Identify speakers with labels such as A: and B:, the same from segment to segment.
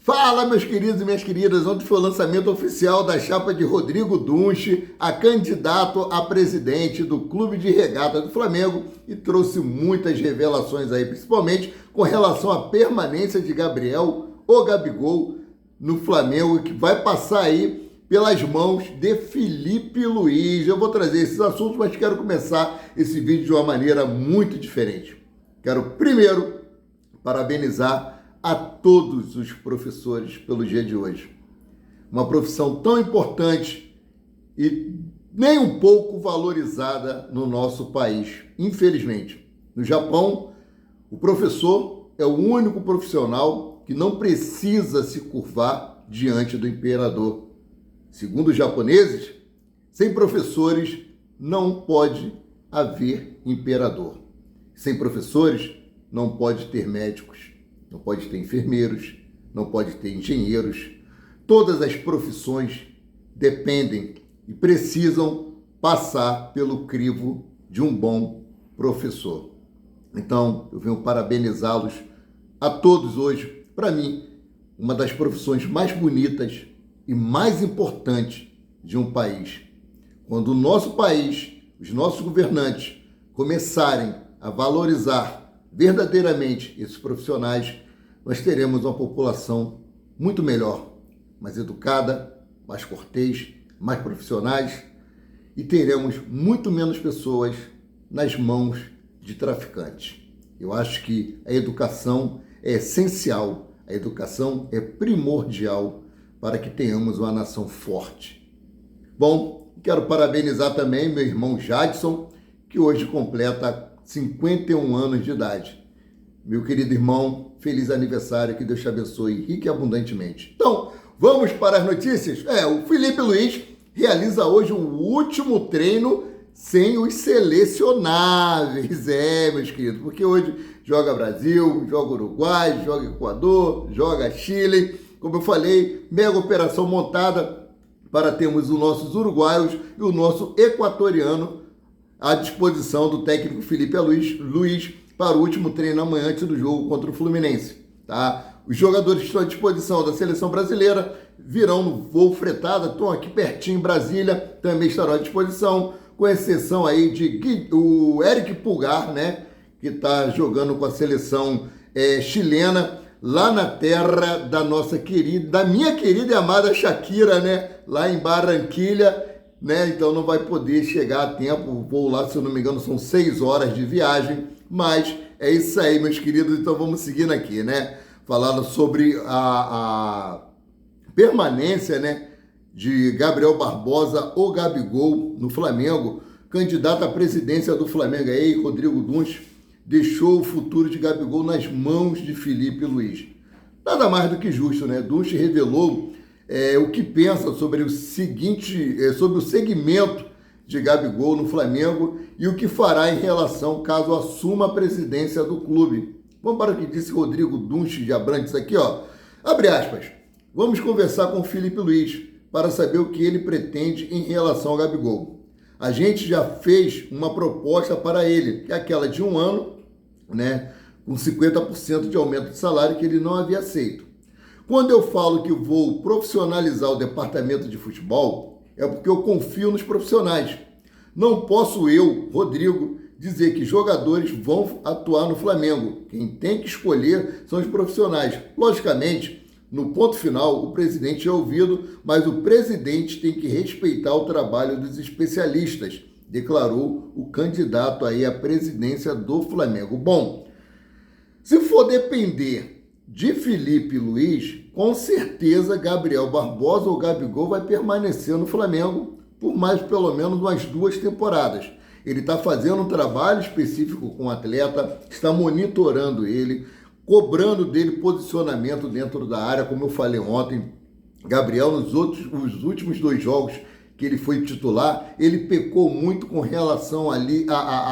A: Fala, meus queridos e minhas queridas, ontem foi o lançamento oficial da chapa de Rodrigo Dunche, a candidato a presidente do Clube de Regata do Flamengo, e trouxe muitas revelações aí, principalmente com relação à permanência de Gabriel, o Gabigol, no Flamengo, que vai passar aí pelas mãos de Felipe Luiz. Eu vou trazer esses assuntos, mas quero começar esse vídeo de uma maneira muito diferente. Quero primeiro parabenizar a todos os professores pelo dia de hoje. Uma profissão tão importante e nem um pouco valorizada no nosso país, infelizmente. No Japão, o professor é o único profissional que não precisa se curvar diante do imperador. Segundo os japoneses, sem professores não pode haver imperador. Sem professores não pode ter médicos. Não pode ter enfermeiros, não pode ter engenheiros. Todas as profissões dependem e precisam passar pelo crivo de um bom professor. Então, eu venho parabenizá-los a todos hoje. Para mim, uma das profissões mais bonitas e mais importantes de um país. Quando o nosso país, os nossos governantes, começarem a valorizar verdadeiramente esses profissionais, nós teremos uma população muito melhor, mais educada, mais cortês, mais profissionais, e teremos muito menos pessoas nas mãos de traficantes. Eu acho que a educação é essencial, a educação é primordial para que tenhamos uma nação forte. Bom, quero parabenizar também meu irmão Jadson, que hoje completa 51 anos de idade. Meu querido irmão, feliz aniversário, que Deus te abençoe rica e abundantemente. Então, vamos para as notícias? O Felipe Luiz realiza hoje o último treino sem os selecionáveis. Meus queridos, porque hoje joga Brasil, joga Uruguai, joga Equador, joga Chile. Como eu falei, mega operação montada para termos os nossos uruguaios e o nosso equatoriano à disposição do técnico Felipe Luiz para o último treino amanhã antes do jogo contra o Fluminense. Tá? Os jogadores que estão à disposição da seleção brasileira virão no voo fretado, estão aqui pertinho em Brasília, também estarão à disposição, com exceção aí de o Eric Pulgar, né, que está jogando com a seleção chilena, lá na terra da minha querida e amada Shakira, né, lá em Barranquilha, né? Então não vai poder chegar a tempo. O voo lá, se eu não me engano, são 6 horas de viagem, mas é isso aí, meus queridos. Então vamos seguindo aqui, né? Falando sobre a permanência, né, de Gabriel Barbosa, o Gabigol, no Flamengo. Candidato à presidência do Flamengo aí, Rodrigo Dunche, deixou o futuro de Gabigol nas mãos de Felipe Luiz. Nada mais do que justo, né? Dunche revelou o que pensa sobre o segmento de Gabigol no Flamengo e o que fará em relação caso assuma a presidência do clube. Vamos para o que disse Rodrigo Dunche de Abrantes aqui, ó. Abre aspas. Vamos conversar com o Felipe Luiz para saber o que ele pretende em relação ao Gabigol. A gente já fez uma proposta para ele, que é aquela de 1 ano, né, com 50% de aumento de salário que ele não havia aceito. Quando eu falo que vou profissionalizar o departamento de futebol, é porque eu confio nos profissionais. Não posso eu, Rodrigo, dizer que jogadores vão atuar no Flamengo. Quem tem que escolher são os profissionais. Logicamente, no ponto final, o presidente é ouvido, mas o presidente tem que respeitar o trabalho dos especialistas, declarou o candidato aí à presidência do Flamengo. Bom, se for depender de Felipe Luiz, com certeza Gabriel Barbosa ou Gabigol vai permanecer no Flamengo por mais pelo menos umas 2 temporadas. Ele está fazendo um trabalho específico com o atleta, está monitorando ele, cobrando dele posicionamento dentro da área, como eu falei ontem. Gabriel, nos últimos 2 jogos que ele foi titular, ele pecou muito com relação à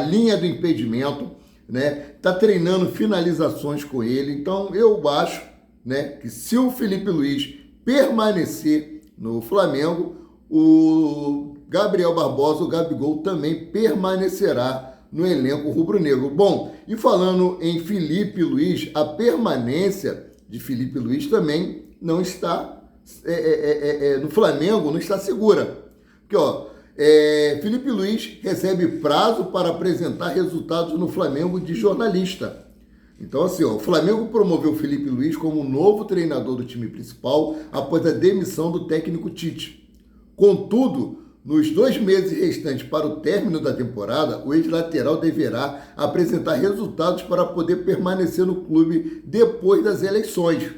A: linha do impedimento, né? Tá treinando finalizações com ele. Então eu acho, né, que se o Felipe Luiz permanecer no Flamengo, o Gabriel Barbosa, o Gabigol, também permanecerá no elenco rubro-negro. Bom, e falando em Felipe Luiz, a permanência de Felipe Luiz também não está no Flamengo, não está segura. Porque, Felipe Luiz recebe prazo para apresentar resultados no Flamengo de jornalista. Então, assim, o Flamengo promoveu Felipe Luiz como novo treinador do time principal após a demissão do técnico Tite. Contudo, nos 2 meses restantes para o término da temporada, o ex-lateral deverá apresentar resultados para poder permanecer no clube depois das eleições.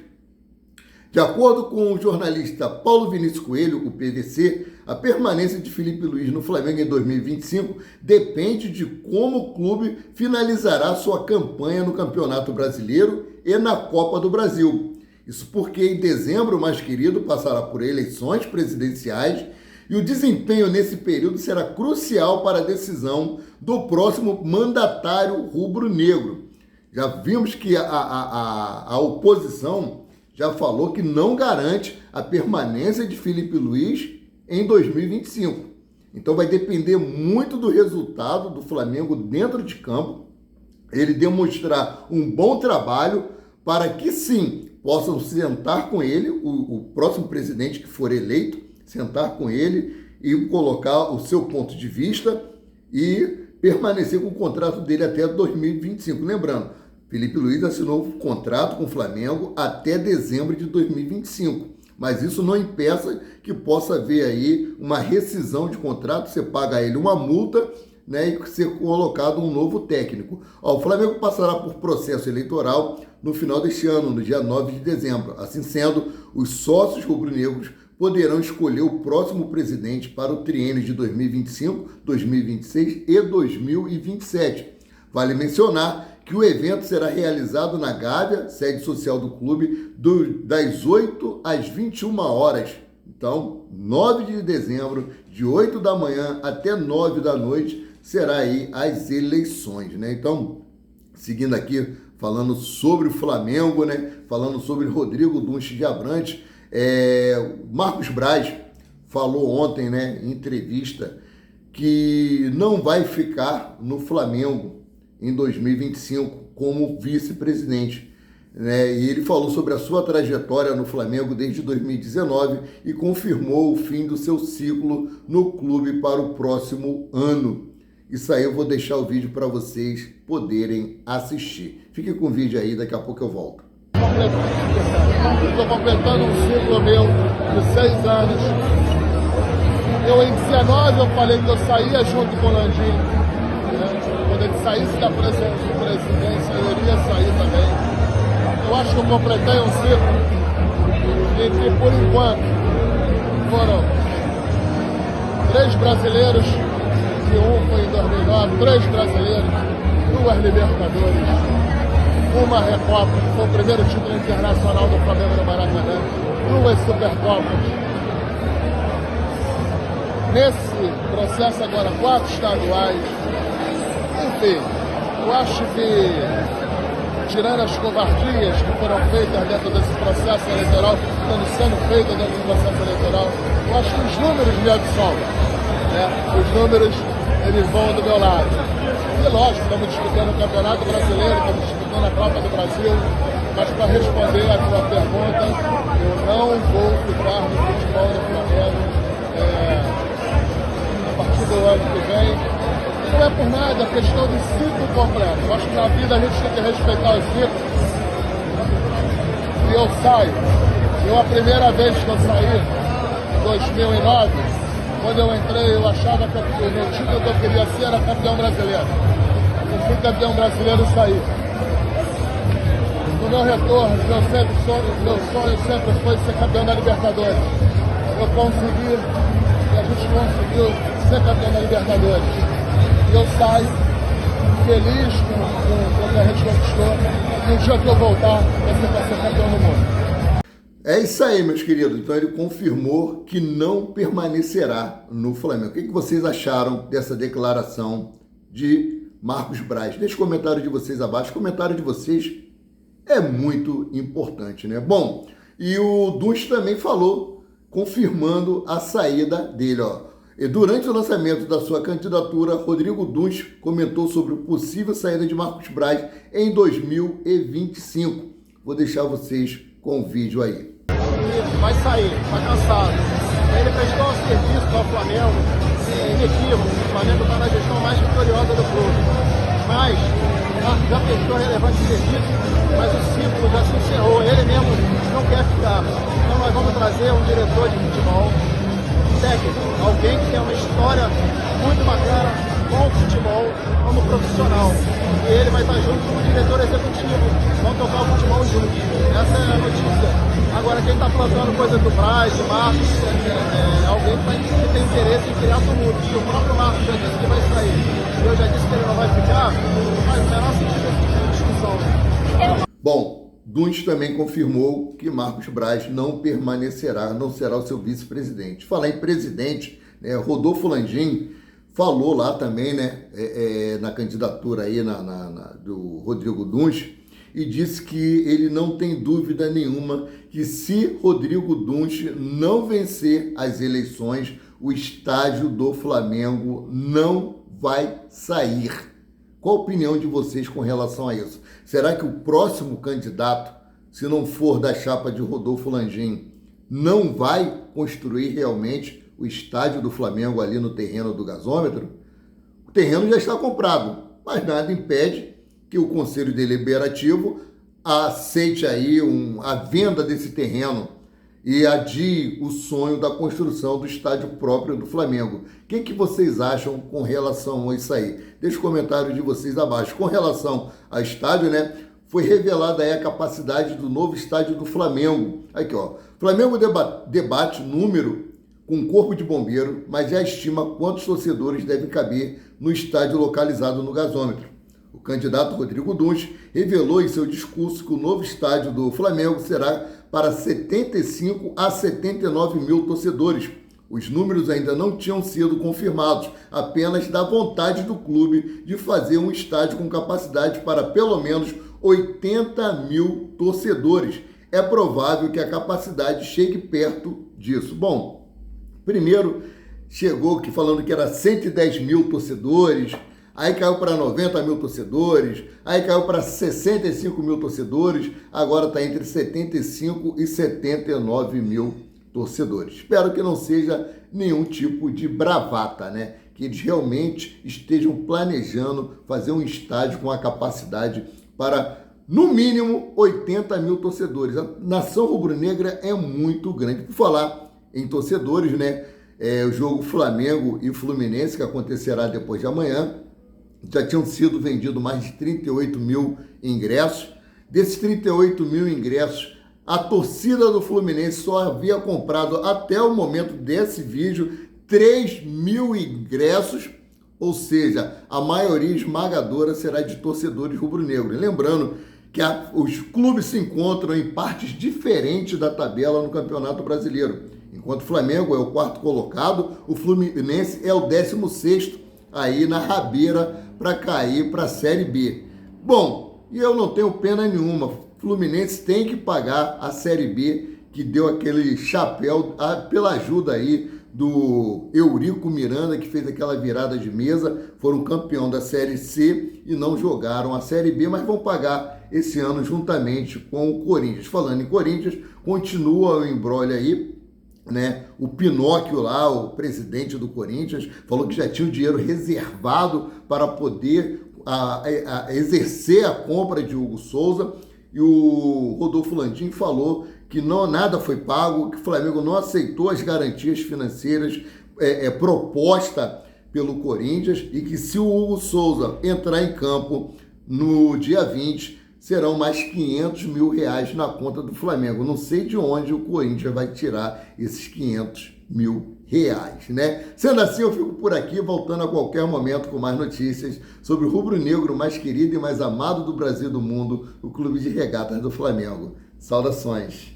A: De acordo com o jornalista Paulo Vinícius Coelho, o PVC, a permanência de Felipe Luiz no Flamengo em 2025 depende de como o clube finalizará sua campanha no Campeonato Brasileiro e na Copa do Brasil. Isso porque em dezembro, mais querido, passará por eleições presidenciais e o desempenho nesse período será crucial para a decisão do próximo mandatário rubro-negro. Já vimos que a oposição já falou que não garante a permanência de Felipe Luiz em 2025. Então vai depender muito do resultado do Flamengo dentro de campo, ele demonstrar um bom trabalho para que sim, possam sentar com ele, o próximo presidente que for eleito, sentar com ele e colocar o seu ponto de vista e permanecer com o contrato dele até 2025. Lembrando, Felipe Luiz assinou um contrato com o Flamengo até dezembro de 2025. Mas isso não impeça que possa haver aí uma rescisão de contrato, você paga a ele uma multa, né, e ser colocado um novo técnico. O Flamengo passará por processo eleitoral no final deste ano, no dia 9 de dezembro. Assim sendo, os sócios rubro-negros poderão escolher o próximo presidente para o triênio de 2025, 2026 e 2027. Vale mencionar que o evento será realizado na Gávea, sede social do clube, das 8 às 21 horas. Então, 9 de dezembro, de 8 da manhã até 9 da noite, será aí as eleições, né? Então, seguindo aqui, falando sobre o Flamengo, né? Falando sobre Rodrigo Dunche de Abrantes, Marcos Braz falou ontem, né, em entrevista, que não vai ficar no Flamengo em 2025 como vice-presidente, né? E ele falou sobre a sua trajetória no Flamengo desde 2019 e confirmou o fim do seu ciclo no clube para o próximo ano. Isso aí eu vou deixar o vídeo para vocês poderem assistir. Fique com o vídeo aí, daqui a pouco eu volto.
B: Estou completando um ciclo meu de 6 anos. Em 19 eu falei que eu saía junto com o Landim. Quando ele saísse da presidência, eu iria sair também. Eu acho que eu completei um ciclo em que, por enquanto, foram 3 brasileiros, que um foi em 2009, 3 brasileiros, 2 Libertadores, uma Recopa, que foi o primeiro título internacional do Flamengo no Maracanã, 2 Supercopas. Nesse processo agora, 4 estaduais. Enfim, eu acho que, tirando as covardias que foram feitas dentro desse processo eleitoral, que estão sendo feitas dentro desse processo eleitoral, eu acho que os números me absolvem, né? Os números, eles vão do meu lado. E lógico, estamos disputando o Campeonato Brasileiro, estamos disputando a Copa do Brasil, mas para responder a tua pergunta, eu não vou ficar no futebol do Flamengo a partir do ano que vem. Não é por nada a questão do ciclo completo. Eu acho que na vida a gente tem que respeitar os ciclos. E eu saio. A primeira vez que eu saí, em 2009, quando eu entrei, eu achava que o meu título que eu queria ser era campeão brasileiro. Eu fui campeão brasileiro e saí. No meu retorno, meu sonho sempre foi ser campeão da Libertadores. Eu consegui, e a gente conseguiu ser campeão da Libertadores. Eu saio feliz com o que a gente conquistou. E o dia que eu voltar, vai ser campeão do mundo.
A: É isso aí, meus queridos. Então ele confirmou que não permanecerá no Flamengo. O que vocês acharam dessa declaração de Marcos Braz? Deixe o comentário de vocês abaixo. O comentário de vocês é muito importante, né? Bom, e o Dunche também falou, confirmando a saída dele, E durante o lançamento da sua candidatura, Rodrigo Dunche comentou sobre a possível saída de Marcos Braz em 2025. Vou deixar vocês com o vídeo aí.
B: vai sair, está cansado. Ele prestou um serviço ao Flamengo, inequívoco. O Flamengo está na gestão mais vitoriosa do clube. Mas já prestou relevante serviço, mas o ciclo já se encerrou. Ele mesmo não quer ficar. Então nós vamos trazer um diretor de futebol técnico, alguém que tem uma história muito bacana com o futebol como profissional. E ele vai estar junto com o diretor executivo, vão tocar o futebol juntos. Essa é a notícia. Agora, quem está plantando coisa do Braz, de Marcos, alguém que tem interesse em criar tumulto. Se o próprio Marcos já disse que vai sair, e eu já disse que ele não vai ficar, faz o menor sentido essa discussão.
A: Bom, Dunst também confirmou que Marcos Braz não permanecerá, não será o seu vice-presidente. Falar em presidente, Rodolfo Landim falou lá também, na candidatura aí do Rodrigo Dunst, e disse que ele não tem dúvida nenhuma que se Rodrigo Dunst não vencer as eleições, o estádio do Flamengo não vai sair. Qual a opinião de vocês com relação a isso? Será que o próximo candidato, se não for da chapa de Rodolfo Landim, não vai construir realmente o estádio do Flamengo ali no terreno do gasômetro? O terreno já está comprado, mas nada impede que o Conselho Deliberativo aceite aí a venda desse terreno e adie o sonho da construção do estádio próprio do Flamengo. O que vocês acham com relação a isso aí? Deixa o comentário de vocês abaixo. Com relação ao estádio, foi revelada aí a capacidade do novo estádio do Flamengo. Aqui, ó. Flamengo debate número com corpo de bombeiro, mas já estima quantos torcedores devem caber no estádio localizado no gasômetro. O candidato Rodrigo Dunst revelou em seu discurso que o novo estádio do Flamengo será para 75 a 79 mil torcedores. Os números ainda não tinham sido confirmados, apenas da vontade do clube de fazer um estádio com capacidade para pelo menos 80 mil torcedores. É provável que a capacidade chegue perto disso. Bom, primeiro chegou aqui falando que era 110 mil torcedores, aí caiu para 90 mil torcedores, aí caiu para 65 mil torcedores, agora está entre 75 e 79 mil torcedores. Espero que não seja nenhum tipo de bravata, que eles realmente estejam planejando fazer um estádio com a capacidade para, no mínimo, 80 mil torcedores. A nação rubro-negra é muito grande. Por falar em torcedores, o jogo Flamengo e Fluminense, que acontecerá depois de amanhã, já tinham sido vendidos mais de 38 mil ingressos. Desses 38 mil ingressos, a torcida do Fluminense só havia comprado, até o momento desse vídeo, 3 mil ingressos, ou seja, a maioria esmagadora será de torcedores rubro-negros. Lembrando que os clubes se encontram em partes diferentes da tabela no Campeonato Brasileiro. Enquanto o Flamengo é o 4º colocado, o Fluminense é o 16º, aí na rabeira para cair para a Série B. Bom, e eu não tenho pena nenhuma. Fluminense tem que pagar a Série B, que deu aquele chapéu pela ajuda aí do Eurico Miranda, que fez aquela virada de mesa, foram campeão da Série C e não jogaram a Série B, mas vão pagar esse ano juntamente com o Corinthians. Falando em Corinthians, continua o imbróglio aí, o Pinóquio lá, o presidente do Corinthians, falou que já tinha o dinheiro reservado para poder exercer a compra de Hugo Souza, e o Rodolfo Landim falou que nada foi pago, que o Flamengo não aceitou as garantias financeiras proposta pelo Corinthians, e que se o Hugo Souza entrar em campo no dia 20, serão mais 500 mil reais na conta do Flamengo. Não sei de onde o Corinthians vai tirar esses 500 mil reais, Sendo assim, eu fico por aqui, voltando a qualquer momento com mais notícias sobre o rubro-negro mais querido e mais amado do Brasil e do mundo, o Clube de Regatas do Flamengo. Saudações!